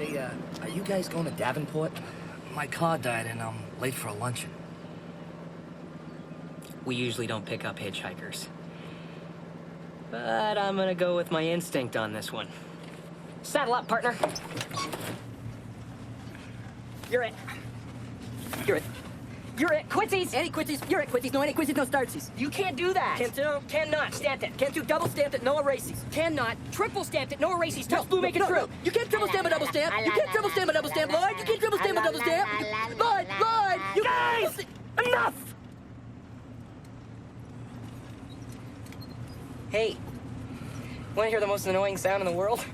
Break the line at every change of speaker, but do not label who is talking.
Say, are you guys going to Davenport? My car died and I'm late for a luncheon.
We usually don't pick up hitchhikers. But I'm gonna go with my instinct on this one. Saddle up, partner. You're it. You're it. You're it. Quitsies!
Any quitties? You're it, quitties. No, any quitties, no startsies.
You can't do that! Can't do, cannot, stamped it.
Can't do double stamped it, no erases.
Cannot, triple stamped it, no erases. Tell Blue, make it true.
You can't triple stamp a double stamp. You can't triple stamp a double stamp, Lloyd. You can't triple stamp a double stamp. Lloyd! You
Guys! Enough! Hey, wanna hear the most annoying sound in the world?